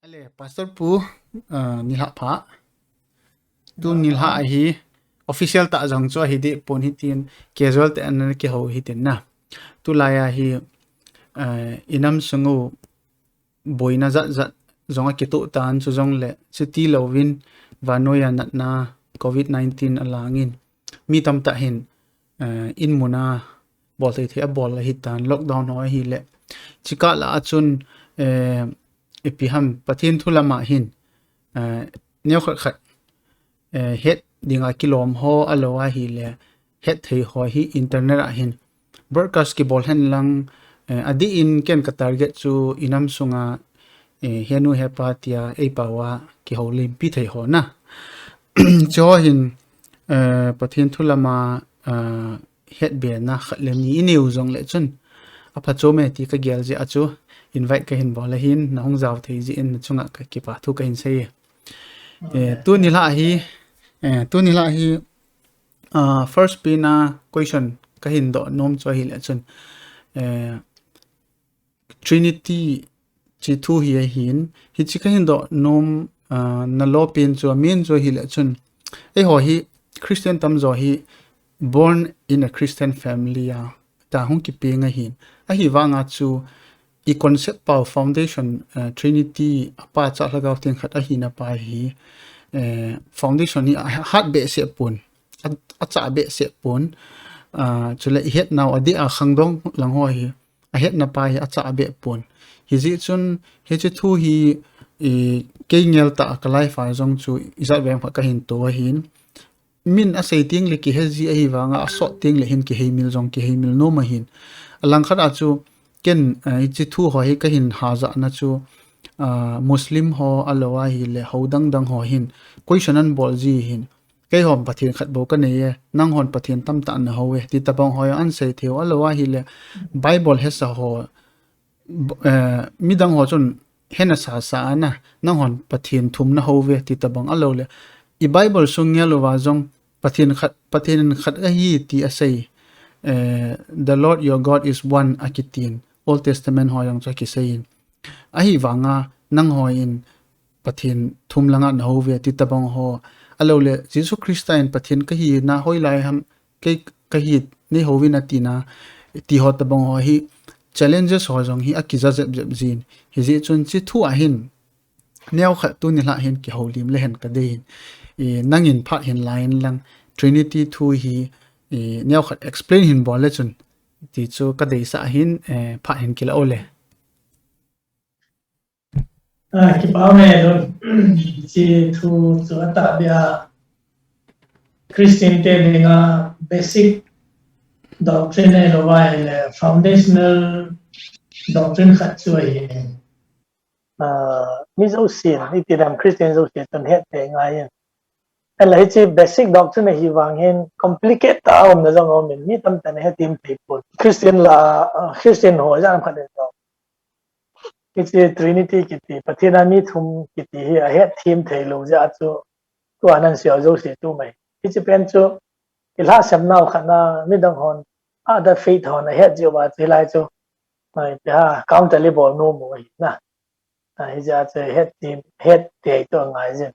Ale pastor pu nilha pha tu nilha hi official ta jang cho hi de pon hi tin casual te an ke ho hi tin na tu la ya hi inam sungu boina za za zonga ke to tan chu jong le city lovin vanoya nat na covid 19 alangin mi tam ta hin in muna bol the bol hi tan lockdown ho hi le chika la chun epiham pathin thulama hin neu khat het dinga kilom ho alowa hi le het thei ho hi internet a hin broadcast ki bol hen lang adi in ken ka target chu inam sunga henu hepatia epawa ki holim pi thei ho na cho hin pathin thulama het be na khatlem ni new zong le chun apa cho me ti ka gel ji achu invite ka hin bol hin na hong zaw thei ji in chunga kakipah thu ka hin sei tu ni la hi first pina question ka hin do nom cho hi le chun trinity chi thu hi hin hi chi ka hin do nom na lo pin cho min cho hi le chun ho hi christian tam zo hi born in a christian family ya ta hong ki pe nga hin a hi wanga chu i concept power foundation trinity apa cha lhagao tin khat a hi na pa hi foundation ni hat be se pun a cha be se pun chule het now adi a khangdong lang ho hi a het na pa hi a cha be pun hi ji chun he chu thu hi ke ngel ta kalai fa jong chu izat bem ka hin to hin min a sei ting le ki he ji a hi wanga a so ting le hin ki he mil jong ki he mil no ma hin alang khat a chu ken chi thu ho hi ka hin ha za na chu muslim ho alowa hi le hodang dang ho hin question an bol ji hin ke hom pathin khat bo ka nei nang hon pathin tam ta na ho we ti tabang ho an sei theo alowa hi le bible he sa ho midang ho chun hena sa na nang hon pathin thum na ho we ti tabang alo le I bible sung ya lo wa jong pathin khat a hi ti isei the lord your god is one akitin old testament ho yang cha ki sein ahi wanga nang ho in pathin thum langa na ho ve ti tabang ho alo le jesus christian pathin ka hi na hoi lai ham ke ka hi ni ho win atina ti ho tabang ho hi challenges ho jong hi akiza zeb jin hi ji chun chi thu ahin neu kha tu ni la hin ki holim le hen ka dein nangin phat hin line lang trinity thu hi neu khat explain hin bol le chun ti chu ka dei sa hin phat hin ki la ole ki bao ne lo chi thu chu ta bia christian te dinga basic doctrine lo wa le foundational doctrine khat chu hi mi zo sin ni ti dam christian zo se ton het te ngai lại chỉ basic doctrine hi wang hen complicate ta om na jong om ni tam tan he tim pe put christian la christian ho jang khat de cái trinity kiti pathina MITHUM kiti hi ahet theme thei lo ja chu tu anan sia zo se tu mai cái pen chu ila sam nau khana mi dang hon other faith hon ahet jo ba ti lai chu mai ta counter level no mo hi na ai ja che het team het te to ngai jin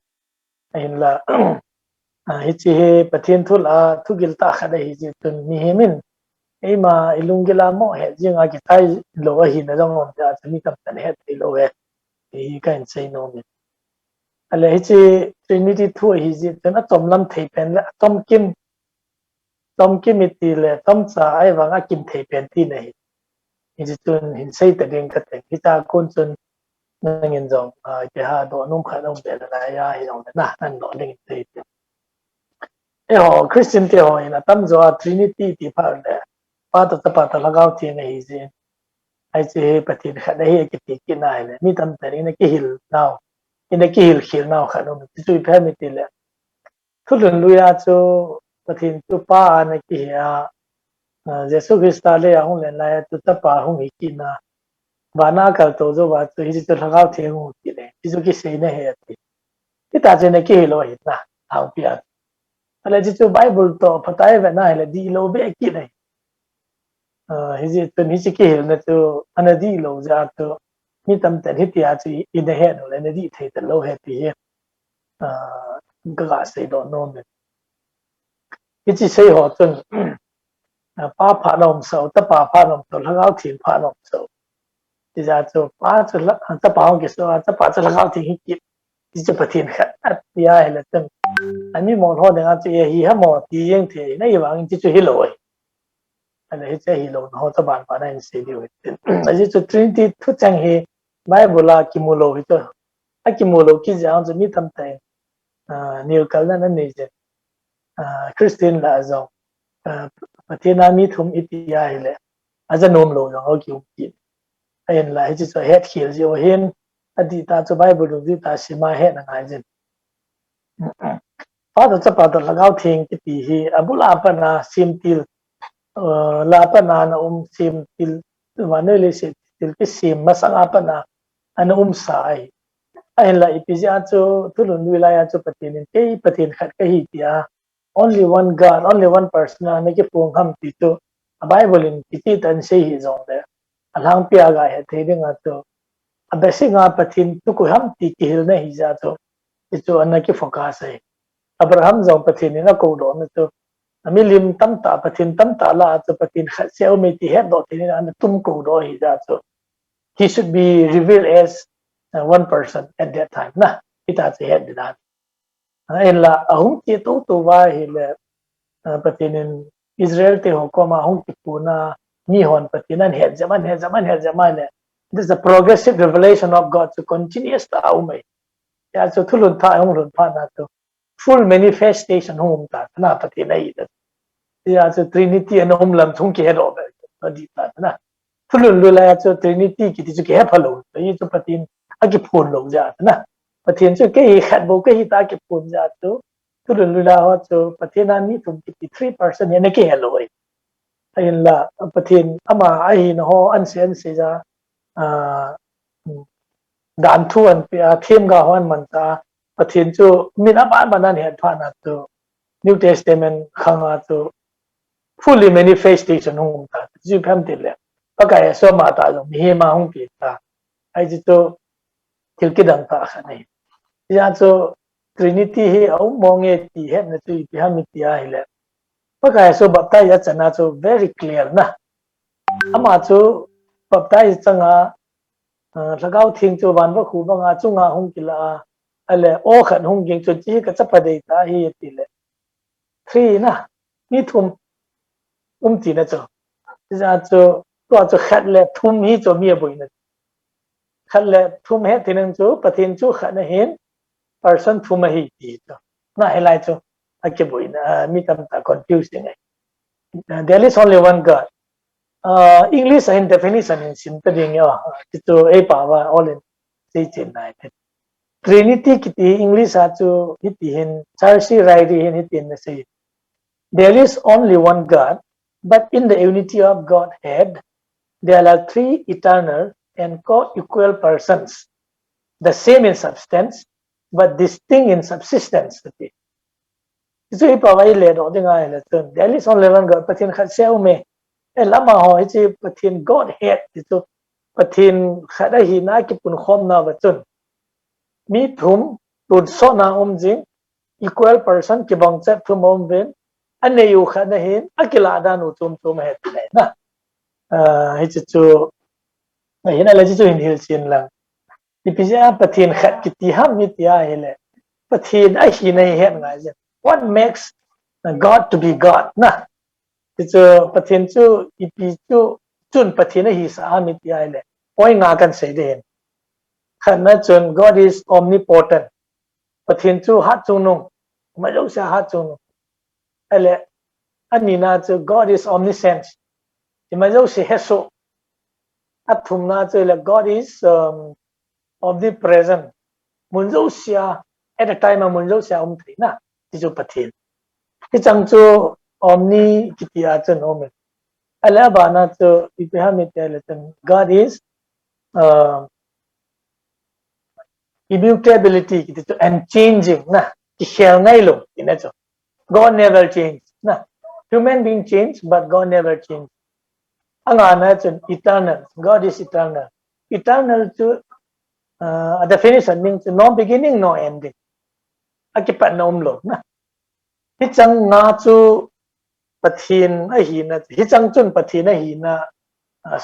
ai la hichi he pathin thul a thugil ta khada hi ji tun ni hemin ema ilungila mo he jinga ki tai lo hi na jong om ja chani tam tan he ti lo he hi kan sei no mi ale hichi trinity thu hi ji tana tomlam thei pen la tom kim ti le tom cha ai wanga kim thei pen ti nei hi ji tun hin sei ta ding ka te hi ta kun chun nangin jong ke ha do num kha dong pe la ya hi jong na nan do ding thei ho christian te ho ina tam zo trinity ti pha le pa ta lagao ti nei ji ai che pathin kha dai ki ti ki nai le mi tam ta ni ki hil now ina ki hil khil now kha no ti chui pha mi ti le thulun lu ya chu pathin tu pa na ki ya jesu christa le hong le la tu ta pa hong hi ki na bana kal to zo ba tu hi tu lagao the hu ti le ti zo ki sei na he ti ta che na ki hil lo hi na au pia ale ji chu bible to phatai ve na le di lo be ki nei hi ji tu ni chi ki hil na tu ana di lo ja tu Mitampin Hitia to in the head or any detail the low head here. Glass they don't know me. It is say hot pa phat nom so ta pa phat nom to Lhagao thiên phat nom so. Is that so pa to ta pa hong kisoh ta pa to Lhagao thiên hit. Is the patin khat at the eye let them. I mean more hot than after he have more the young tea. Nay wang to hilloy. And he say he loan hot about but I say do it. As it's a Trinity to tang he Bible kimulo with a kimulo kids out the Mitampin. New Kalana Nation. Christine Lazo. Patina MITHUM Hitia as a nom loan or you. And like it's a head khiel your hin. Adita to Bible to do that she my head and I did. Father Chapa the Lhagao thing he abula pana sim till la pana sim till vanilla sit till sim masala pana and sai. And like Pizato Tulun Wilaya to Patin Patin Hitia. Only one God, only one person, and make a pung hum to a Bible in Petit and seihi is on there. A lang piaga had taken at a bashing up Patin to Humpty Hilne Hizato. It's to a Naki Focase. Abraham's on Patin in a code on to a million tamta Patin tamta to Patin Hatsel meti head dot in and the tum code or Hizato. He should be revealed as one person at that time. Nah, it has a head that. And la ahum to va hile Patin Israel te hokoma ahum tipuna nihon patinan head zaman. This is a progressive revelation of God to continuous ta umay. Ya so tulun ta umrun pa na to full manifestation hum ta na patinay ida. Ya so Trinity and umlam tung ke ro ba di ta na. Tulun lula ya so Trinity ki ti ke phalo. Yi so patin agi phun lo ja na. Patin so ke khat bo ke ta ke phun ja to tulun lula ho so patinan ni tum ki 3% ya ne ke hello ai. Ayin la patin ama ahin ho an se ja Dan tuan pia thêm ga hon man ta pathin chu min aban banan he thana to New Testament khanga to fully manifestation hung ta ju pham til le pakai so ma ta lo mi ma hung pi ta ai ji to til ki dang ta khani ya cho Trinity he au mong e ti he na tu pi ha mi ti a le pakai so baptai ya chana cho very clear na ama chu baptai changa Lhagao thing to ban va khu banga chung'a hung kila ale o khat hung ging chu chi ka chapa dei ta hi ti le 3 na MITHUM ti na cho ja cho to khat le thum hi cho mi boi na khat le thum he tin chu pathin chu khat na hin person thum hi ti to na helai cho ake boi na mi tam ta confusing ai there is only one God. English and definition in simple to a power all in united. Trinity kiti English to hitin Charsi Riley in hitin say there is only one God, but in the unity of Godhead there are 3 eternal and co-equal persons, the same in substance but distinct in subsistence. So a power there is only one God, but in Khatsel me. Lama ho ichi patin Godhead itu patin khada hina ki pun khom na bachun MITHUM tun so na jing equal person ki bang chat thum ven ane yu khada hin akila da nu tum het na ichi chu hina la chi chu hin hil chin lang ipija patin khat ki ti ham mi tia hele patin a hi nei het ngai what makes God to be God na chu pathin chu ipi chu chun pathina hi sa mi ti ai le oi nga kan sei den khana chun God is omnipotent pathin chu hat chu nu ma lo sa hat chu nu ale anina chu God is omniscient ma lo se heso athum na chu le God is omnipresent mun lo sia at the time mun lo sia thri na ti chu pathin ti chang chu omni kitia chen omen alabana to ipihamitelatan God is immutability to unchanging na khiel ngai lo inacho God never change na human being change but God never change angana chen eternal God is eternal eternal to definition means no beginning no ending akipat nom lo na hi chang nga chu pathin ahin na hi chang chun pathin ahin na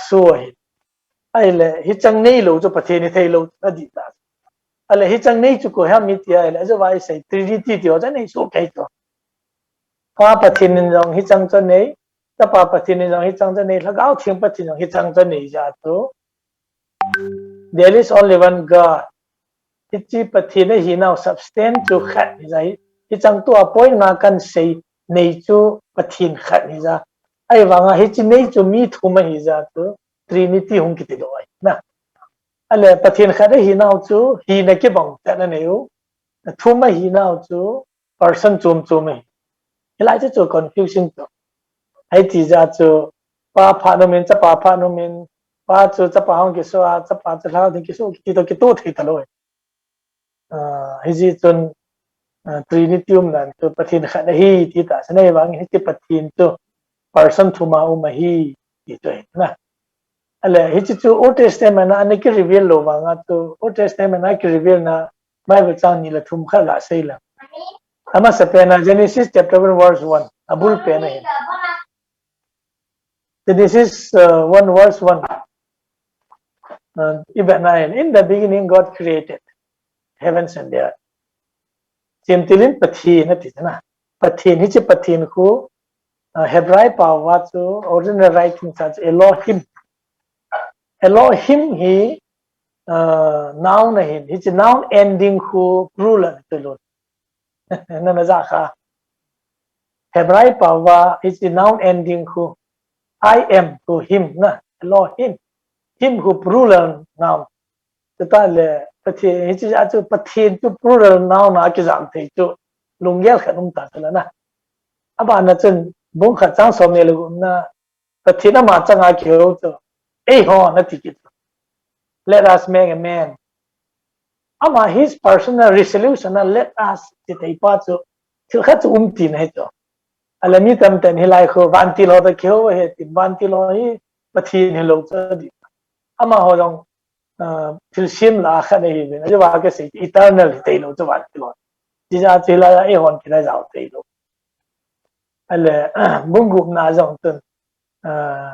so hi ai le hi chang nei lo chu pathin ni thei lo adi ta ale hi chang nei chu ko ha mi tia le zo vai sei trinity tio cha nei so kai to pa pathin ni jong hi chang cha nei ta pa pathin ni jong hi chang cha nei lagao thiam pathin jong hi chang cha nei ja to there is only one God hichi pathin hi now substance to khat ni jai hi chang tu apoi nga kan sei nei chu pathin khat ni ja ai wanga hichi nei chu mi thuma hi ja to trinity hung ki ti lo ai na ale pathin khat hi now chu hi na ki bang ta na neu thuma hi now chu person chum chum hi lai chu confusion to ai ti ja chu pa pha no min cha pa pha no min pa chu cha pa hong ki so a cha pa cha la ki so ki to thei ta lo hi ji chun trinitium nan to pathin khat hi ti ta sanai wang hi ti pathin to person thuma hi ti to na ale hi chu old testament na an ki reveal lo wanga to old testament na ki reveal na bible chang ni la thum kha la sei la ama sa pe na Genesis chapter 1 verse 1 abul pe na hi Genesis 1 verse 1 even 9 in the beginning God created heavens and the earth chimtilin pathin na ti na pathin hi chi pathin khu Hebrew pa wa chu original writing such Elohim Elohim hi noun hi it's a noun ending khu plural to lo na na za kha Hebrew pa wa it's a noun ending khu I am to him na Elohim him khu plural noun ta le pathin hi chi a chu pathin chu plural noun na ki jam thei chu lungyal khanum ta la na aba na chen bung kha chang som ne lu na pathin ma chang a kyo chu ei ho na ti ki let us make a man ama his personal resolution let us ti tai pa chu thil kha chu tin he to ala mi tam ten hilai kho van ti lo da kyo he ti van ti lo hi pathin he lo cha di ama ho long thil sim la kha nei be na wa ke sei eternal tai lo chu van ti lo ji ja chi la e hon ki la jaw tai lo ale bung gup na jong tun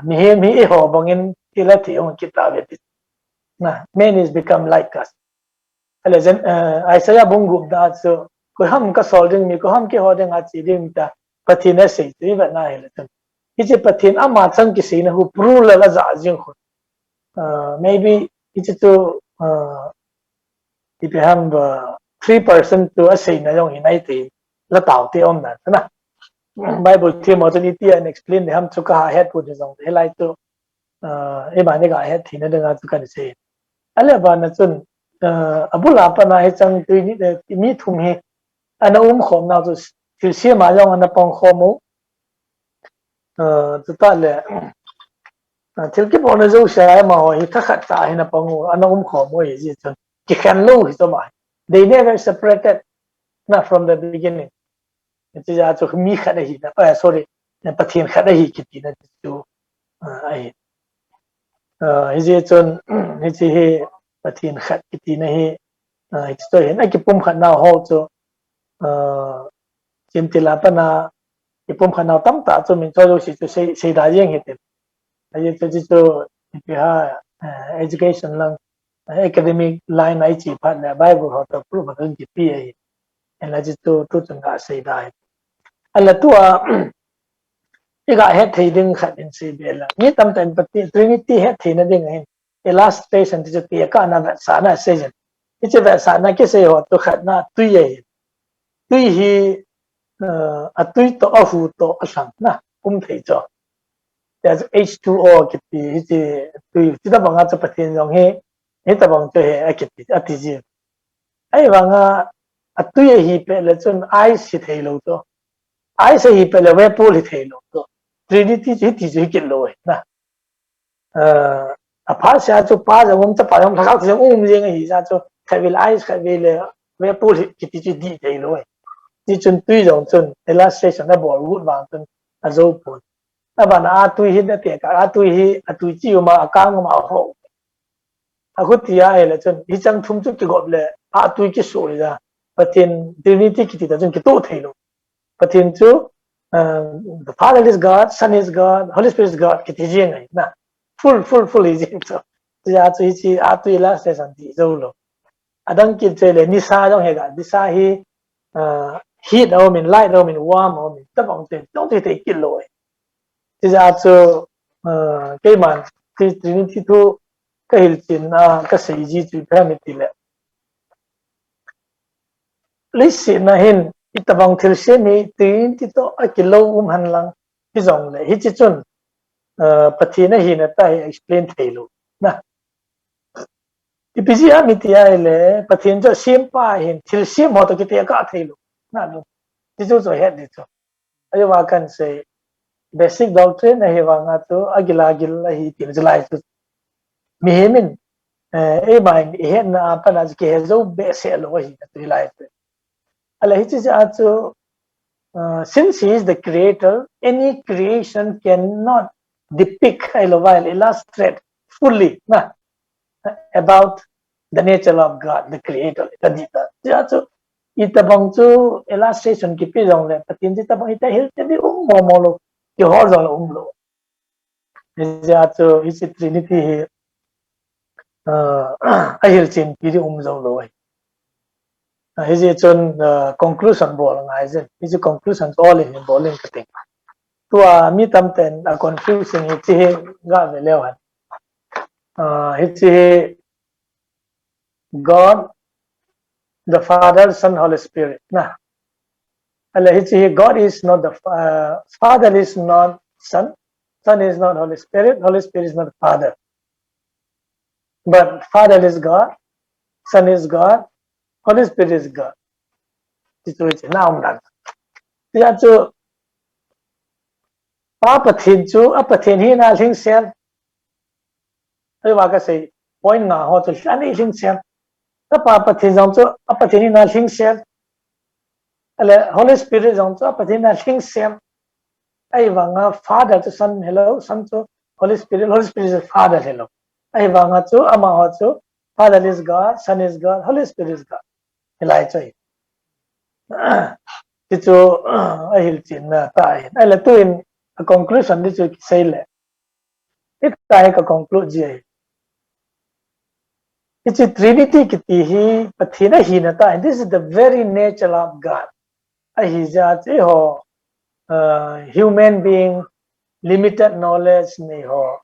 mi he mi e ho bangin ti la ti on ki ta ve ti na man is become like us ale zen Isaiah bung gup da chu ko ham ka sol ding mi ko ham ki ho ding a chi ding ta pathin a sei ti ba na hele tun hi chi pathin ama chang ki sei na hu pru la la za jing khu maybe it's to if you have 3% to a say na yong hinai ti la tao ti om na bible theme mo ni ti and explain ham chu ka ahet pu jong he lai to e ba ne ga ahet thi na da chu kan se ale ba na chun abula pa na he chang tu ni mi thum he ana khom na chu thil se ma yong ana pong khom mo tu ta le thil ki bon zo sha ma ho hi kha ta hi na pong ana khom mo hi ji chun ki khan lo hi to ma they never separated not from the beginning it's ja chu mi kha hi na sorry pathin kha hi ki ti na chu ai hi ji chun hi chi hi pathin khat ki ti na hi to hi na ki pum khat na ho chu chim ti la pa na ki pum khat na tam ta chu min cho si chu sei da yeng hi te ai chu chi chu pi ha education lang academic line ai chi phat na bible ho to pru ba ki pi ai en la chi tu chung ga sei da ala tua iga het thei ding khat in se bela ni tam tan pati trinity het thei na ding hin illustration ti ti ka na sa na se jen ti che va sa na ke se ho to khat na tu ye tu hi a tu to a hu to a sang na thei cho there's H2O ki ti ti da banga cha pathin jong he ta bang to he a ki ti a ti ji ai wanga a tu ye hi pe le chun ai si thei lo to ai se hi pe le we pu li thei lo to trinity ji ti ji ki lo na a pha sha chu pa jong cha pa jong thak jong jing hi sa chu khai vil ai khai vil we pu li ki ti ji di thei lo ti chun tu jong chun illustration na bol wood wang chun a zo pu na ba na tu hi na te ka tu hi a tu chi ma ka ma ho Hitia le chun hi chang thum chu ki gop le tui kisoh ja pathin Trinity kiti ta chun ki to thailo pathin chu the Father is God, Son is God, Holy Spirit is God kiti jing na full is jing so ja chu hi tui la se san ti zo lo adang ki che le nisa dong he ga nisa hi heat au min light au min warm au min ta bang te dong te ki lo ti ja chu cái man Trinity thu cái hình tin cái seihi chu family le lấy xin na hin itabang thil se mi Trinity to akilo han lang hi zong le hi chi chun pathina hi na ta explain theilu na ipiji amitia le pathin cho sim pa hin thil sim ho to ki te ka theilu na no ti chu het ni cho ayo wa kan se basic doctrine he wa nga to agil hi tin julai chu mi hemin e mai hen na pa na ki hezo be se lo hi na julai ala hi chi chu since he is the creator, any creation cannot depict while illustrate fully about the nature of God, the creator. So itabang chu illustration ki pi jong le patin itabang ita hil di mo lo ki hor jong lo ja chu is Trinity hi ahil chin pi di jong lo his chun conclusion bol ngai je his conclusion all in bowling thing tua Mitampin a confusing hi chi ga ve lewan hi chi God the Father Son Holy Spirit na ala hi chi God is not the Father is not Son, Son is not Holy Spirit is not Father, but Father is God, Son is God, Holy Spirit is God. Itu na dan ya chu pathin chu pathin hi na thing sel ai wa ka sei point na ho chu ani thing sel ta pathin jong chu pathin hi na thing sel ale Holy Spirit jong chu pathin na thing sel ai wa nga Father to Son hello Son to Holy Spirit is Father hello ai wa nga chu ama ho chu Father is God, Son is God, Holy Spirit is God helai choi ti chu ai hil chin na tai ai la tu in a conclusion di chu sei le it tai ka conclude je it's a Trinity kiti hi pathina hi na ta this is the very nature of God ahi ja che ho human being limited knowledge ni ho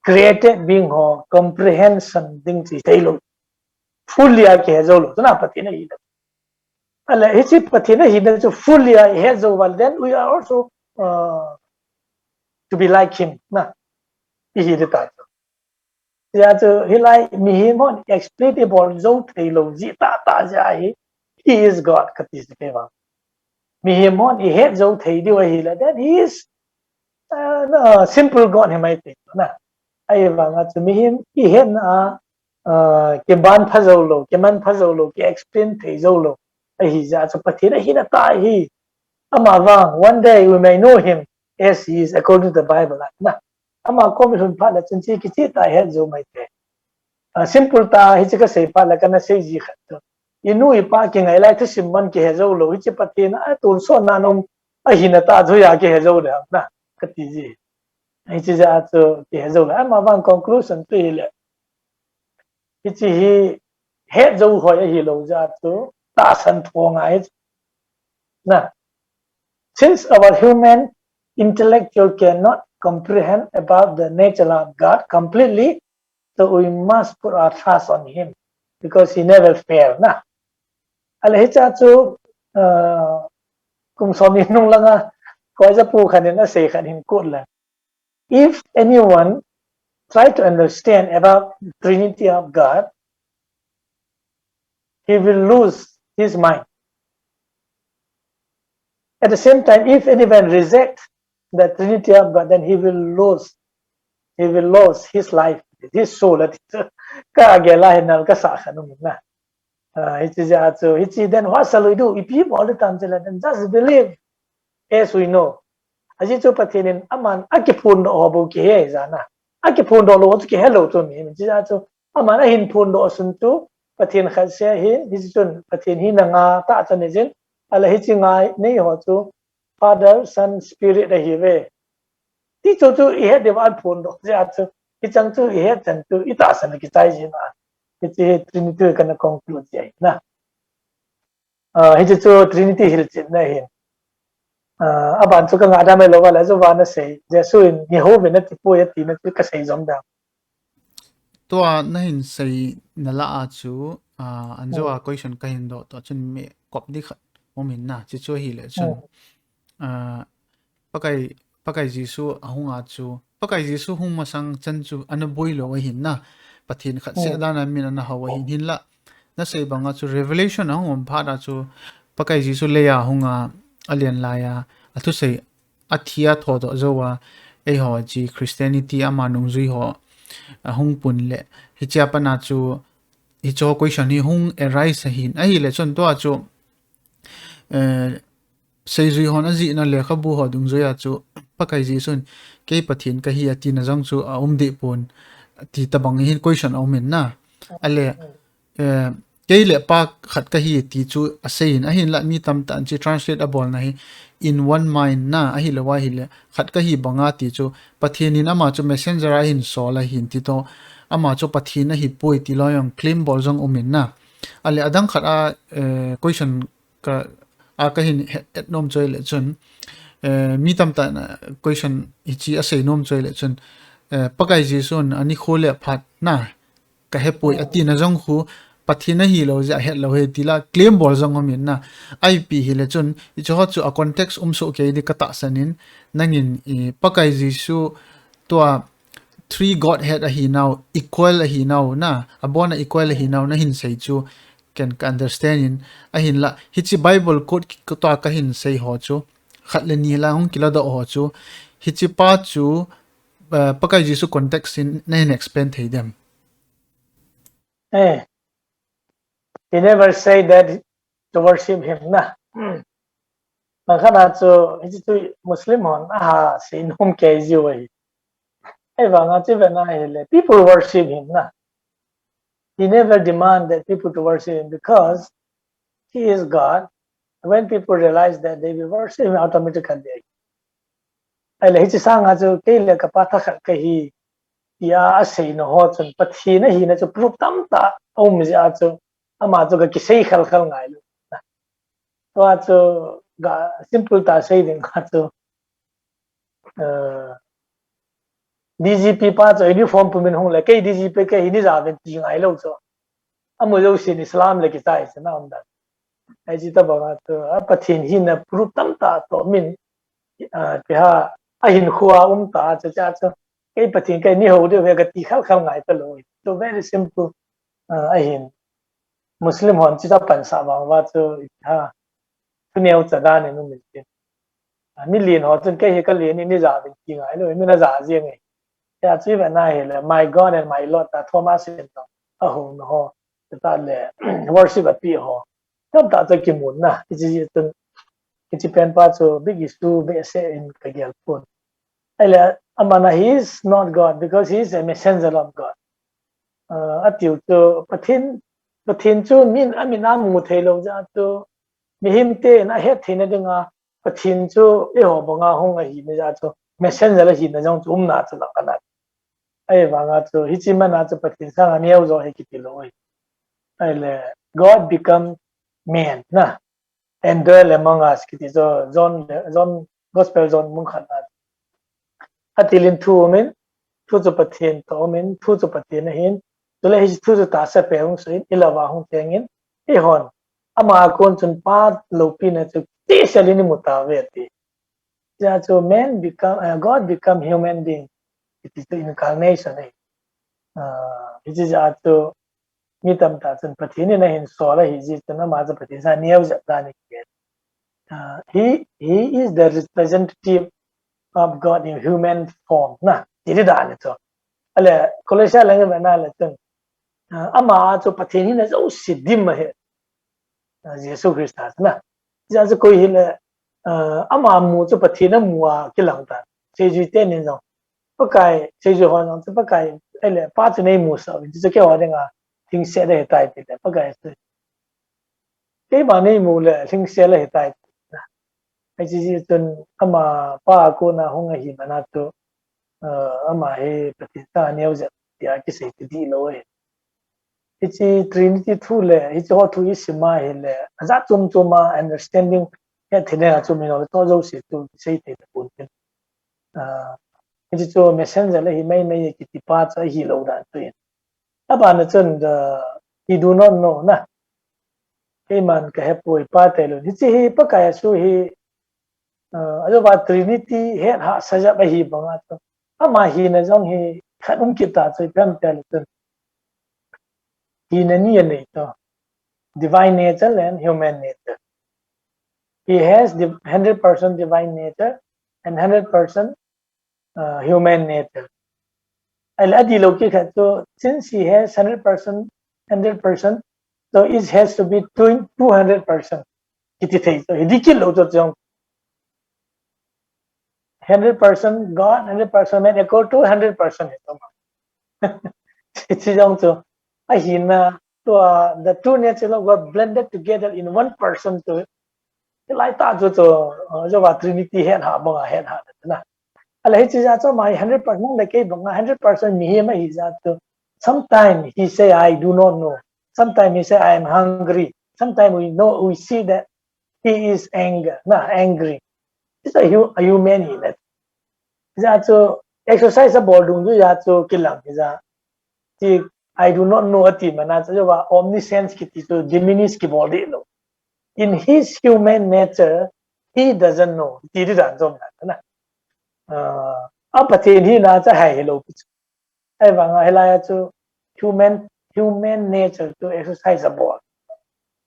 created being ho comprehension ding chi sei lo fully a ke zo lo na pathina hi ala hichi pathina hi na chu fully a he zo well then we are also to be like him na hi de ta ya chu hi lai mi hi mon explainable zo thei lo ji ta ja hi he is God kati se ke wa mi hi mon he het zo thei di wa hi la that he is simple God hi mai te na ai wa nga chu mi hi het na ke ban pha zo lo ke man pha zo lo ke explain thei zo lo ai hi ja chu pathina hi na ta hi ama wang one day we may know him as he is according to the Bible na ama ko mi hun pha la chen chi ki chi ta het zo mai te simple ta hi chi ka sei pha la kana sei ji khat inu ipa ke ngai lai thu simman ke he zo lo hi chi pathina a tun so na nom a hi na ta zo ya ke he zo da na ka ti ji hi chi ja chu ke he zo la ama wang conclusion tu hi le hi chi hi het zo ho ya hi lo ja chu ta san tho ngai na since our human intellectual cannot comprehend about the nature of God completely, so we must put our trust on him because he never fails. Na, alhicha chu kung somi nung langa ko ja pu khanin na sei khanin ko la. If anyone try to understand about the Trinity of God, he will lose his mind. At the same time, if anyone rejects the Trinity of God, then he will lose his life, his soul. Ka agela hinal ka sa kanum na. Then what shall we do? If people all the time then just believe as we know. Aji chu patinin aman akipun do obo ke zana. Akipun do lo ke hello to me. ama na hin phun do sun tu pathin khat se hin hizun pathin hi na nga ta chan jin ala hi chi ngai nei ho chu Father Son Spirit da hi ve ti chu chu i het de an phun do ja chu ki chang chu i het chan tu i ta san ki chai jin a ki chi Trinity kan conclude jai na hi chu Trinity hil chin na hin aban chu ka nga da me lo wa la zo wa na sei jesu in ni ho ve na ti po ya ti na chu ka sei zom da tua na hin sei na la a chu anzo a question ka hin do to chun me kop di khat momin na chi chu hi le chun pakai jisu ahunga chu pakai jisu hung masang chan chu anaboi lo hin na pathin khat se da na min na hawa hin la na sei banga chu revelation ahum phada chu pakai jisu le ya hunga alien la ya athu sei athia tho do zowa ei ho ji Christianity ama nung zui ho hung pun le hitia pana chu hi cho question hi hung arise hin a hi le chon to chu sei zui hon a ji na le kha bu ho dung zoya chu pakai ji sun ke pathin ka hi ati na jang chu a de pon ti ta bang hin question au men na ale ke le pa khat ka hi ti chu a sein a hin la mi tam tan chi translate a bol na hi in one mind na a hi le wa hi le khat ka hi banga ti chu pathin in ama chu messenger a hin so la hin ti to ama chu pathin na hi poi ti lo yong claim bol jong umin na ale adang khat a question ka a ka hin et nom choi le chun mi tam ta question ichi a sei nom choi le chun pakai ji sun ani khole phat na ka he poi ati na jong khu pathina hi lo ja het lo he tila claim bol jong min na ip hi le chun I cho chu a context so ke di kata sanin nangin pakai ji su to three godhead a hi now equal a hi now na abona equal a hi now na hin sei chu can understand in a hin la hichi bible code to ka hin sei ho chu khat le ni la hong kila do ho chu hichi pa chu pakai ji su context in na hin explain thei dem he never say that to worship him na ma khana chu hi chu muslim hon a sin hom ke ji wei ai wa nga chi na hele people worship him na he never demand that people to worship him because he is God. When people realize that they will worship him automatically ai le hi sa nga chu ke le ka pa tha khat ka hi ya sei no ho chun pathi na hi na chu proof tam ta om ji a chu ama chu ka kisei khal khal ngai lu to a chu ga simple ta sei ding ka chu DGP pa chu uniform pu min hong le ke DGP ke hi ni za ben ti ngai lo chu amu lo sin Islam le ki sai se na om da ai ji ta ba ma chu a pathin hi na proof tam ta to min ti ha ahin khuwa ta cha cha chu cái pathin cái ni ho de ve ga ti khal khal ngai ta lo so very simple ahin muslim hon chi ta pan sa ba wa chu ha tu neu cha da ne nu mi mi lin ho chen cái he ka lin ni za bin ti ngai lo mi na za ji ngai ya chi ba na he le my god and my lord ta thomas in to a ho no ho ta le worship a pi ho tam ta cha ki mun na ji ji tun ki pen pa chu big issue be se in ka gel pun ele amana he is not God because he is a messenger of God atiu to pathin chu min amina mu thelo ja to mihim te na het thina dinga pathin chu e ho bonga hong a hi ne ja to messenger la hi na jong chum na chu la kana ai wa nga chu hi chi mana chu pathin sa nga neu zo he ki ti lo ai le God become man na and dwell among us ki ti zo John gospel John mung khan atilin thu min thu chu pathin to min thu chu pathin hin tule hi thu chu ta sa pe hong sin ilawa hong tengin e hon ama kon chun pa lopi na chu ti salini mutawe ti ja chu man become God become human being it is the incarnation it is a to mitam ta chun pathin na hin so la hi ji chuna ma cha pathin sa neu ja ta ni he is the representative of God in human form na diri da ne to ale kolesha lang na le tun ama chu pathin na zo sidim he Jesus Christ na ja chu koi le ama mu chu pathin na muwa ki lang ta se ji te nin zo 不该这句话呢，这不该哎嘞，把这内幕说，就是叫我那个听写的带的，不该是，这把内幕了，听写了带的，还是真阿嘛把过那红个戏嘛那都，阿嘛嘿不听他牛着，第二个是第六诶，一只 Trinity 2嘞，一只好图一什么嘿嘞，咱做嘛 understanding，也听得做没有，多少是都谁听得不听，一直做 messenger 嘞，没给第八在一楼的对。阿爸呢真的，he do not know นะไอ้มันก็ให้ป่วยป้าแต่เลยที่ที่ปะกายสู้ฮีอาจจะว่า Trinity เฮ็ดหาสัจจะไปฮีบังอาตัวอามาฮีนะจังฮีขัดกิตาช่วยเพิ่มเติมเลยฮีนั่นนี่ยังไงตัว divine nature and human nature he has the 100% divine nature and 100% human nature الأدي لو كده since he has 100% so it has to be 200% كتير so هدي كله تو 100% God 100% man equal to 100% itu itu akhirnya the two nature were blended together in one person tu lai ta jo Trinity head ha bang head ha na ala hi cha cho mai 100% le ke bang 100% ni ma hi za to sometimes he say I do not know sometimes he say I am hungry sometimes we see that he is angry it's a human in it za cho exercise ball dung ju ya cho kilang za ti I do not know ati mana cho wa omniscience ki ti to diminish ki body lo in his human nature he doesn't know ti ri dan zom na apathy hi na cha hai lo ai wa nga la cho human nature to exercise ball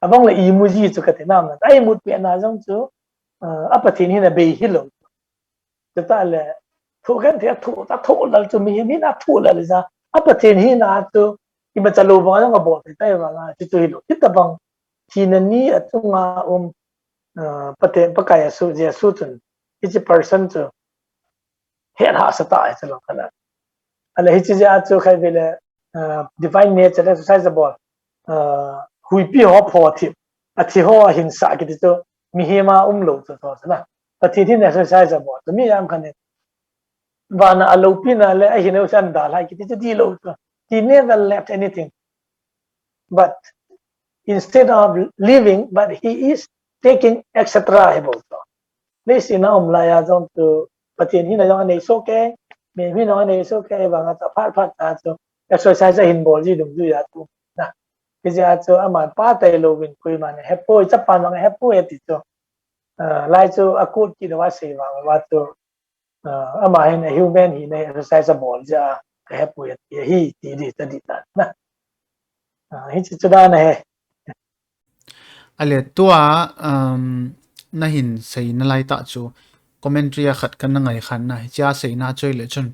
abang la imuji chu ka te nam na ai mut pe na jong chu apathy hi na be hi lo ta le thu kan te thu ta thu la chu mi ni na thu la za apathy hi na chu i ma chalu ba nga bo te tai wa nga chu chu hi lo ti ta bang thi na ni atunga pate pakaya su je su chun each person chu he ha sa ta ai chu kana ala hi chi ja chu khai bele divine nature exercise ball hui pi ho pho thi a thi ho hin sa ki ti chu mi he ma lo chu so na pati thi exercise ball to mi yam kan Vana alopina le ahine usan dal hai kiti di lo he never left anything but instead of living but he is taking etc hebol to le sina la ya jong to patien hi na jong nei so ke me hi no nei so ke ba nga ta phat ta so exercise hin bol ji dum ju ya tu na ke ja cho ama pa tai lo win koi ma ne hepo chapa ma hepo eti to lai cho akut ki da wa se wa to ama hin human hi ne exercise ball ja hepo eti hi ti di ta di ta na hi chu da na he ale tua na hin sei na lai ta chu commentary a khat kan na ngai khan na cha sei na choi le chun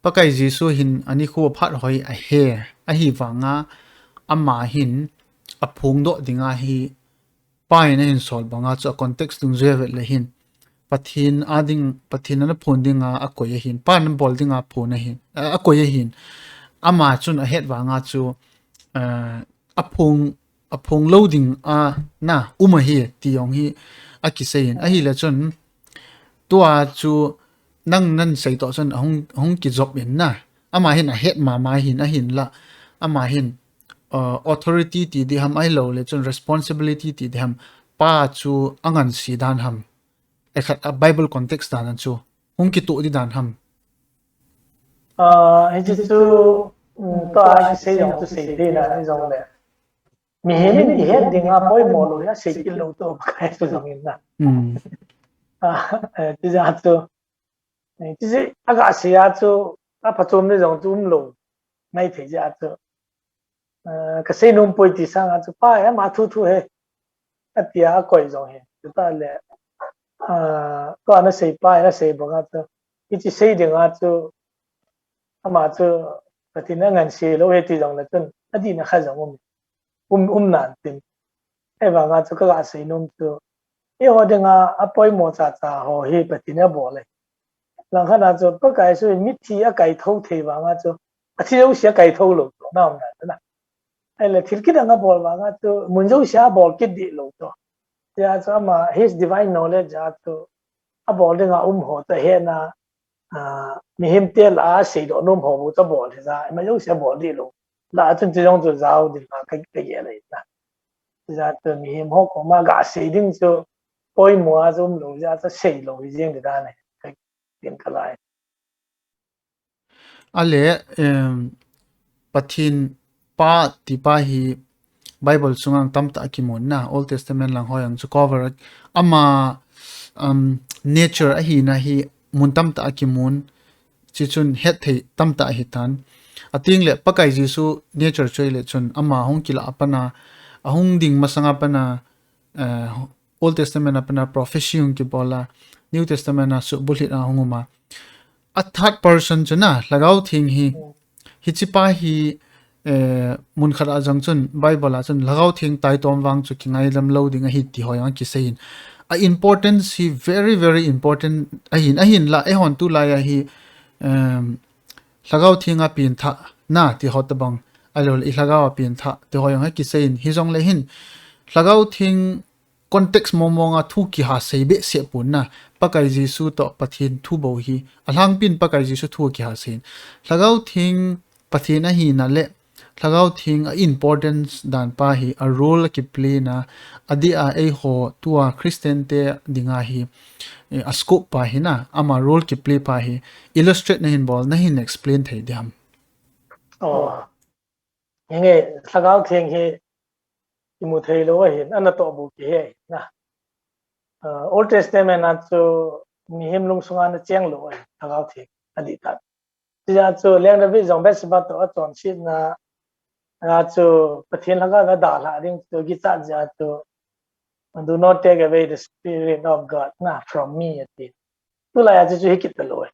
pakai jisu hin ani khu phat hoi a he a hi wanga ama hin a phung do dinga hi pai na hin sol banga chu context dung je le hin pathin ading pathin na phun dinga a koi hin pan bol dinga phun hin a koi hin ama chun a het wanga chu a phung loading na hi ti yong hi a kisein a hi la chun tua chu nan sei to chun hong ki job in na ama hin a het ma hin a hin la ama hin authority ti di ham ai lo le chun responsibility ti di ham pa chu angan si dan ham e khat a bible context dan chu hong ki tu di dan ham hi chu to ai sei yong tu sei de na ni jong le mi he ni he dinga poi mo lo ya sei ki lo to kai tu jong in na ti ja tu ti si aga sia chu a pha chom ni jong chu lo nai thei ja chu ka sei num poi ti sang a chu pa ya ma thu he atia koi jong he tu ta le ko na sei pa ya sei bo ga chu ti sei dinga chu ama chu patina ngan se lo he ti jong la chun adi na kha jong nan tin e ba nga chu ka sei num chu e ho de nga apoi mo cha ho he patina bo le lần khác là cho bất cái số MITHUM cái thâu thì vào nga cho thì đâu sẽ cái thâu luôn nào mà thế nào hay là thiết kế đang bol vào nga cho muốn đâu sẽ bol cái đi luôn cho cho mà his divine knowledge cho bol dengan ho ta he na mihim tel sei do nom ho bu ta bol thì ra mà đâu sẽ bol đi luôn là chân chỉ dùng cho giáo thì là cái gì này nè ra từ mihim ho có mà gã sei đinh cho ôi mùa zoom luôn ra cho sei luôn riêng thì ra này cái tiền cái lại ale pathin pa ti pa hi Bible sungang tam ta ki mon na Old Testament lang hoyang chu cover ama nature a hi na hi mun tam ta ki mon chi chun het thei tam ta hi tan ating le pakai jisu nature choi le chun ama hong kila apana ahung ding masanga pana Old Testament apana prophecy hong ki bola New Testament na su bulit a honguma a third person chuna lagau thing hi hichipa hi mun khara jang chun Bible a chun lagau thing tai tom wang chu kingai lam lo ding a hit ti hoyang ki sein a importance hi very important ahin la e hon tu la ya hi lagau thing a pin tha na ti hot bang alol I lagau a pin tha ti hoyang ki sein hi jong le hin lagau thing context momonga thu ki ha seibe se punna pakai jisu to pathin thu bo hi alang pin pakai jisu thu ki ha sein lagau thing pathina hi na le lagau thing a importance dan pa hi a role ki play na adi a e ho tua Christian te dinga hi a scope pa hi na ama role ki play pa hi illustrate na hin bol na hin explain thei diam nghe lagau thing hi imu thei lo hin ana to bu ki he na Old Testament na chu mihim lung sunga na cheng lo lagau thing adi ta ja chu leng da bi jong bes ba to chon sit na chu pathin laga na da la ding chu gi cha ja chu do not take away the spirit of God na from me ati tu la ya chu hikit lo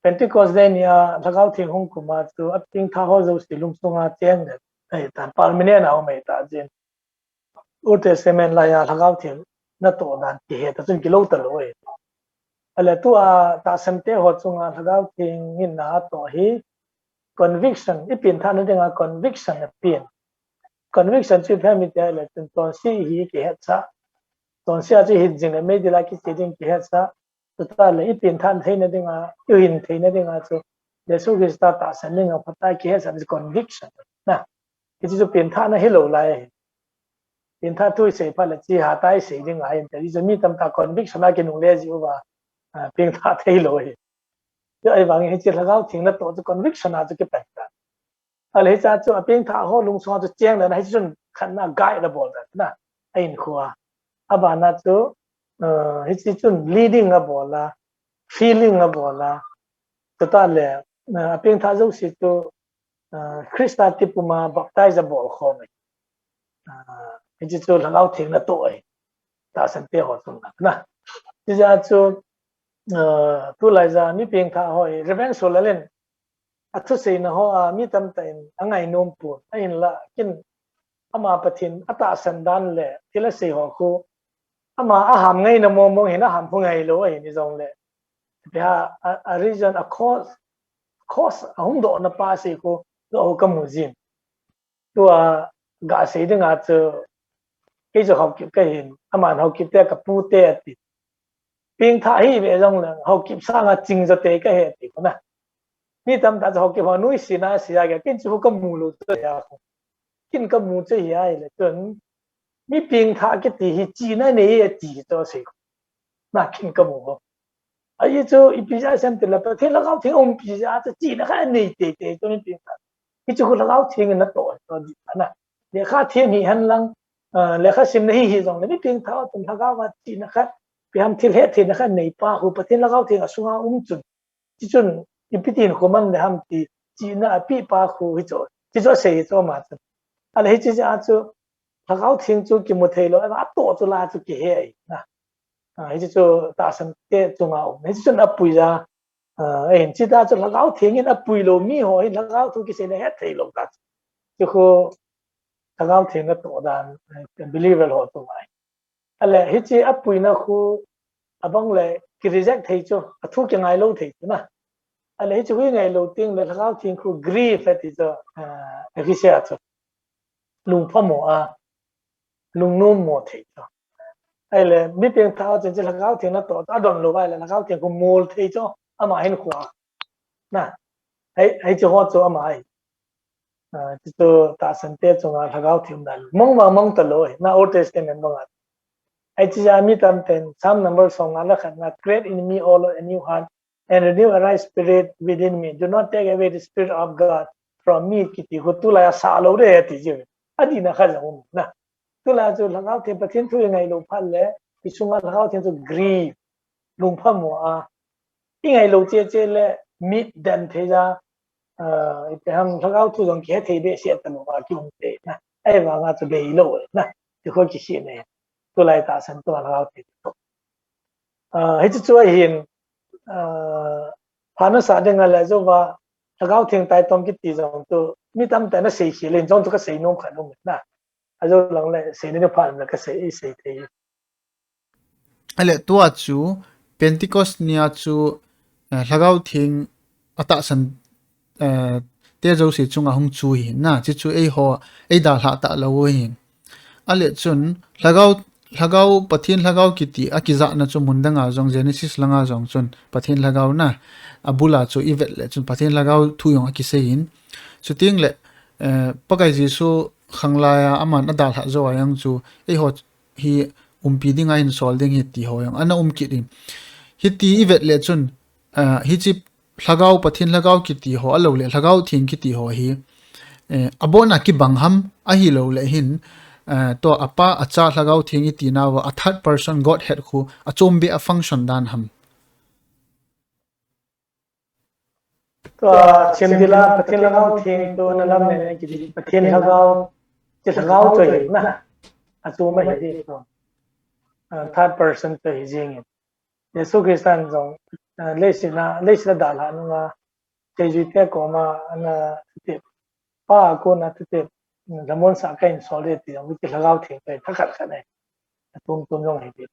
Pentecost day niya lagau thing hong kuma chu aping tha ho zo si lung sunga cheng de ai tan palmine na o mai ta jin Old Testament la ya lagau thing na to dan ti he ta chun ki lo ta lo ala tu a ta samte ho chunga lagau thing in na to hi conviction ipin tha na denga conviction a pin conviction chu phami te la chun ton seihi ki het sa ton sia chi hit jing me de la ki jing ki het sa ta le ipin than thein na denga yuin thein na denga chu Yesu Krista ta san denga phata ki het sa conviction na ki chu pin tha na hello lai pin tha tu sei pa la chi ha tai sei denga ai te ji mi tam ta conviction na ki nu le ji wa pin tha thei lo hi yo ai wang hi chi lagau thing na to conviction a chu ki pa ale cha chu aping tha ho lung so chu cheng la hai chun khan na gai la bol da na ain khuwa aba na chu hi chi chun leading a bola feeling a bola ta le aping tha zo si chu Krista tipuma baptize a bol khom hi chi chu lagau thing na to ai ta san te ho chung na chi ja chu tu lai za ni ping tha hoi reven so len athu sei na ho mi tam tain angai nom pu ain la kin ama pathin ata sandan le tila sei ho khu ama a ham ngai na mo mo hina ham phu ngai lo ai ni jong le ya a reason a cause hung do na pa sei ko do ka mu jin tu ga sei de nga chu ke jo học kip ka hin ama học kip te ka pu te ati ping tha hi ve jong le học kip sa nga ching jo te ka he ti ko na ni tam ta ho ke nui sina sia ga kin chu ka mu lu to ya kin ka mu che ya le ton mi ping tha ke ti hi chi na ne ye ti to se na kin ka mu ai chu I pi ja sem te la pa the la gao thing om pi ja cha chi na kha nei te te to ni ping tha ki chu la gao thing na to di na le kha the mi han lang le kha sim nei hi jong ni ping tha tum la gao wa chi na kha pi ham thil he the na kha nei pa hu pa the la gao thing a sunga chun chi chun ipitin ko man le ham ti chi na pi pa khu hi cho chi cho sei cho ma chu ala hi chi ja chu lagau thing chu ki mu thei lo a to chu la chu ki he na hi chi chu ta san te chu ma hi chi chun apui ja en chi ta chu lagau thing in apui lo mi ho hi lagau thu ki se ne he thei lo ta chu ko lagau thing na to dan believer ho tu mai ala hi chi apui na khu abang le ki reject thei chu athu ki ngai lo thei na ale hi chu ngai lo ting le Lhagao thing khu grief at is a ki sia chu lung phamo a lung nom mo thei chu ai le mi peng thao chen che Lhagao thing na to adon lo bai le Lhagao thing khu mol thei chu ama hin khwa na ai chu ho chu ama ai chu ta san te chu nga Lhagao thing dan mong ta lo na old testament mong ai chi ya Mitampin some number song ala khat na create in me all a new heart and renew a right spirit within me. Do not take away the spirit of God from me. Kiti hutula sa lo de ti jiuvin. Adi na kha jang na. Tula ju Lhagao thing pathin thu ngai lo phan le isunga Lhagao thing ju grieve lung pham mo a. Ngai lo che le meet dan the ja ham Lhagao thu jong ke the be se tan wa ki ong te na. Ai wa nga chu be lo na. Ti kho ki si ne. Tula ta san tu Lhagao thing. Hi chu ahin phana sa de nga la zo wa Lhagao thing tai tom ki ti jong tu mi tam ta na seihi len jong tu ka sei nom khan nom na azo lang le sei ne phan na ka sei the ale tua chu Pentecost nia chu Lhagao thing ata san te zo si chunga hung chu hi na chi chu ei ho ei da hla ta lo hin ale chun Lhagao pathin Lhagao kiti akiza na chu mundanga jong Genesis langa jong chun pathin Lhagao na abula chu ivet le chun pathin Lhagao thu yong akisein chuting le pakai jisu khanglaya aman adal ha zo ayang chu ei ho hi umpi dinga in sol ding hi ti ho yang ana umki rin hiti ivet le chun hi chi Lhagao pathin Lhagao kiti ho alo le Lhagao thing kiti ho hi abona ki bangham ahi lo le hin to apa acha Lhagao thing iti na wa a third person Godhead khu achombe a function dan ham to chimdila pathin Lhagao thing to na lam ne ki pathin Lhagao che Lhagao to hi na achu ma hi de to third person to hi jing Yesu Christian jong leisina da la nga te ju te ko ma na te pa ko na te lamon sa kain sole ti ang ki Lhagao thing pe thakhat khane tum jong hi de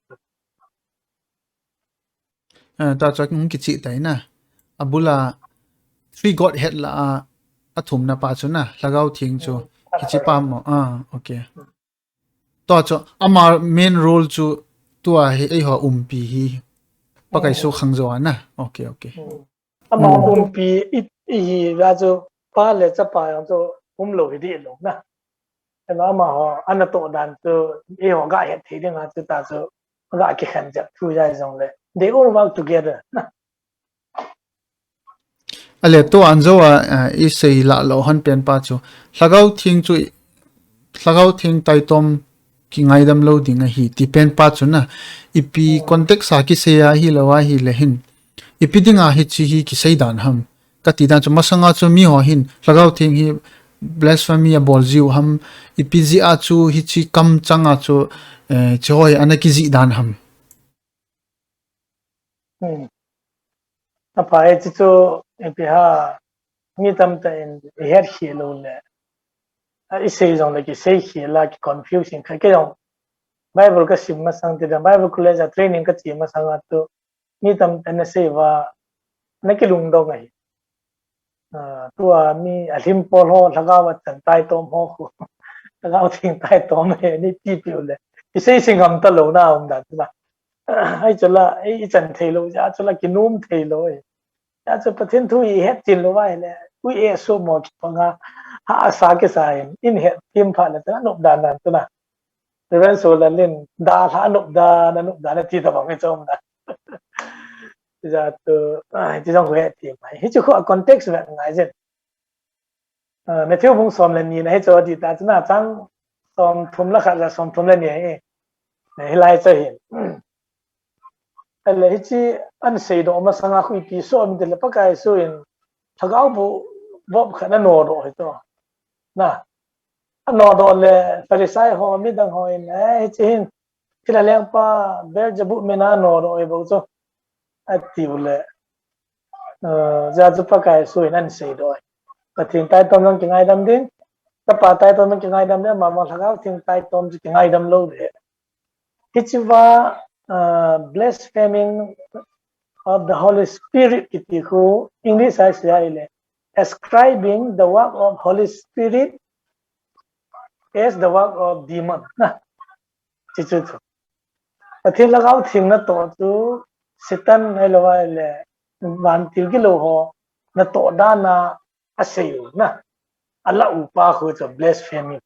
ta chak ki chi tai na abula three Godhead la athum na pa chu na Lhagao thing chu hi chi pa mo okay to cho amar main role chu tua hi ei ho umpi hi pakai su khangzo na okay ama pi i ra jo pa le cha pa yang jo lo hi de lo na na ma ho an to dan to e ho ga he the de nga chu ta jo ga ki khan ja thu ja jong le they all work together na ale to anzowa isei la lo han pen pa chu Lhagao thing tai tom ki ngai dam lo ding a hi ti pen pa chu na ipi context sa ki se ya hi lawa hi le hin ipi dinga hi chi hi ki sei dan ham kati dan chu masanga chu mi ho hin Lhagao thing hi blasphemy a bol jiu ham ipi ji a chu hi chi kam changa chu choi anaki ji dan ham apa e chu ipi ha mi tam ta in her hi lo le isei jong le ki seihi la ki confusion kha ke jong Bible ka sim ma sang te da Bible college training ka chi ma sang tu mi tam ta na se wa na ki lung do ngai tua mi alim pol ho Lhagao wa chan tai tom ho khu Lhagao thing tai tom he ni ti pi le isei singam ta lo na da ba ai chala ai chan thei lo ja chala ki num thei lo ya chu pathin thu i het chin lo wai le ui e so mo ki panga ha sa ke sa in het tim pha le ta no dan dan tu na ren so la lin da ha no da na ti ta ba me chom da ja tu ji jong he ti mai hi chu ko context ve ngai je Matthew bung som le ni na he cho di ta chna chang som thum la kha la som thum le ni he lai cha hin ale hi chi an sei do ma sanga khu pi so mi de le pa kai so in Lhagao bu bob khana no do hi to na no do le Pharisai ho mi dang ho in chi hin kila leng pa ber jabu me na no do e bo cho ati le ja chu pa kai so in an sei do pathin tai tom lang ki ngai dam din ta pa tai tom ki ngai dam de ma Lhagao thing tai tom ki ngai dam lo de hi chi wa blaspheming of the Holy Spirit kiti khu English ai sia ascribing the work of Holy Spirit as the work of demon na chi chu chu pathin lagao thing na to chu Satan ai lo ai le van til ki lo ho na to da na asayu na ala upa khu chu blasphemy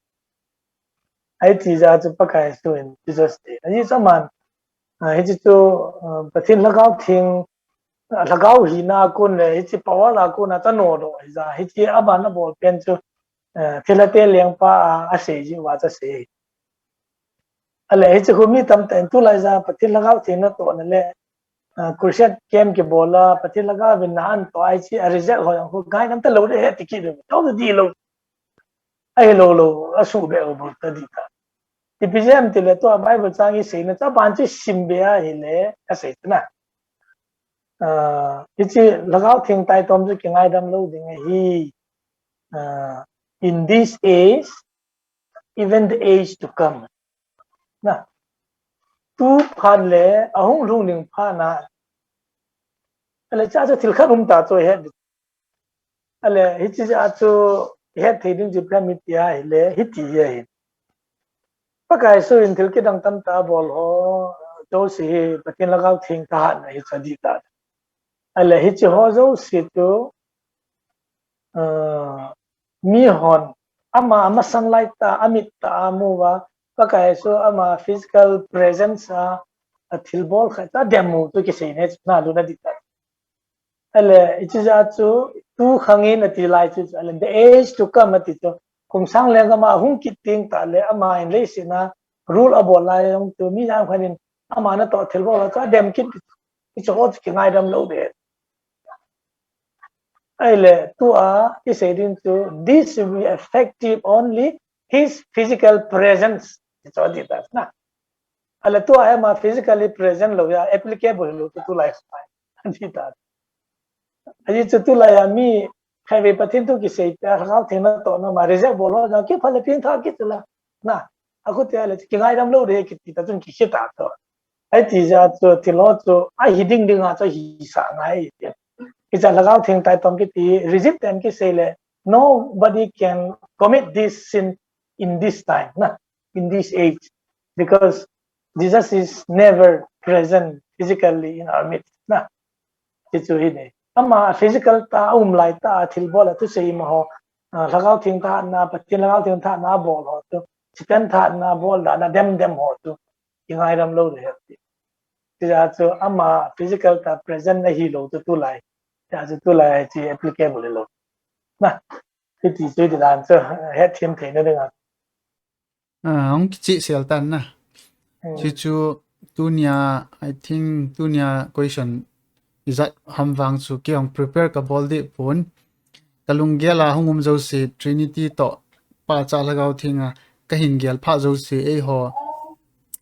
ai ti za chu pakai su in Jesus day ai chaman ai chi chu pathin lagao thing lagao hi na kun le hi chi power la kun na ta no do ai za hi chi aba na bol pen chu thilate leng pa asei ji wa cha se ale hi chu mi tam ten tu lai za pathin lagao thing na to na le kurset kem ke bola pathin lagao bin nan to ai chi result ho yang ko gai nam ta lo de he ti ki de to di lo ai lo asu be o bol ta di ta ti pjem ti le to bible chang i se na cha ban chi sim be a hi le asei na ichi lagao thing tai tom ju kingai dam lo ding hi in this age even the age to come na tu phan le ahung lu ning pha na ale cha cha thil khan ta cho he ale hi chi cha cho he theding ji pramit ya le hi ti ye pakai so in thil ki dang tam ta bol ho to si patin lagao thing ta na hi cha di ta ale hi chi ho zo si to mi hon ama sunlight ta amit ta amuwa pakai so ama physical presence a thilbol kha ta demo to ki sei ne na lu na dita ale ichiza chu tu khangin ati lai chu ale the age to come ati to kum sang le ga ma hung kiting ta le ama in le sina rule abol lai yong tu mi jang khanin ama na to thilbol ta dem kit ki chot ki ngai dam lo de ale tu is saying to this will be effective only his physical presence so di ta na ale tu ma physically present lo ya applicable lo tu lifestyle di ta ai chu tu la ya mi khai ve pathin tu ki sei ta khao thena to na ma result bolo ja ki phale pin tha ki tla na aku te ale ki ngai dam lo de ki ta chun ki shi ta to ai ti ja chu ti lo chu ai hiding ding a chu hi sa ngai is a lagao thing tai tom ki ti resist and ki say le nobody can commit this sin in this time na in this age because Jesus is never present physically in our midst na chu hi ne ama physical ta lai ta thil bol tu sei ma ho lagao thing ta na patin lagao thing ta na bol ho tu chicken ta na bol da na dem ho tu ingai ram lo de ti ja chu ama physical ta present na hi lo tu lai ta chu tu lai chi applicable lo na ti ti chu di dan chu hethem the na de nga ong chi sel tan na chi chu tunia I think tunia question is that hamwang chu kyong prepare ka boldi pon talung gela hungum zo se trinity to pa cha lagao thinga ka hin gel pha zo se e ho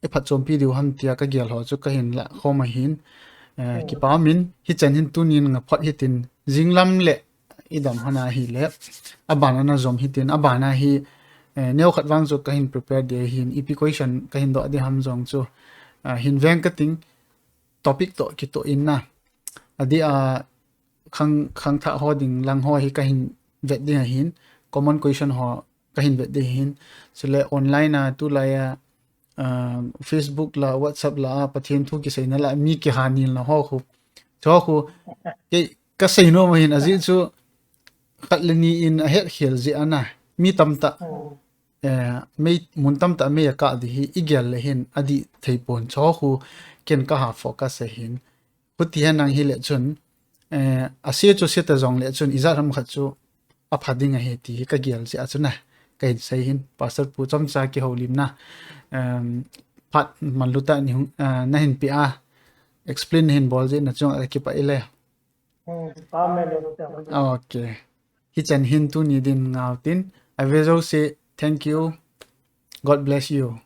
e phat chom pi du ham tia ka gel ho chu ka hin la khoma hin ki pa min hi chan hin tunin nga phat hitin jinglam le idam hana hi le abana na zom hitin abana hi neo khat wang chu ka hin prepare de hin epi question ka hin do de ham jong chu hin veng ka ting topic to ki to in na adi khang tha hoding lang ho hi ka hin vet de hin common question ho ka hin vet de hin sele online na tu la ya Facebook la WhatsApp la pathin thu ki sei na la mi ki hanil na ho khu cho khu ke ka sei no ma hin azi chu katlani in ahet khiel ji ana mi tamta mei mun tamta me ka di hi igel le hin adi theipon cho khu ken ka ha focus se hin puti hanang hi le chun ase chu se ta jong le chun izaram khat chu a phading a he ti ka gel si achuna kai sei hin pastor pu chom cha ki holim na phat maluta ni na hin pi a explain hin bol je na chong ki pa ile pa me lo okay hi chan hin tu ni din ngautin Avejouse say thank you, God bless you.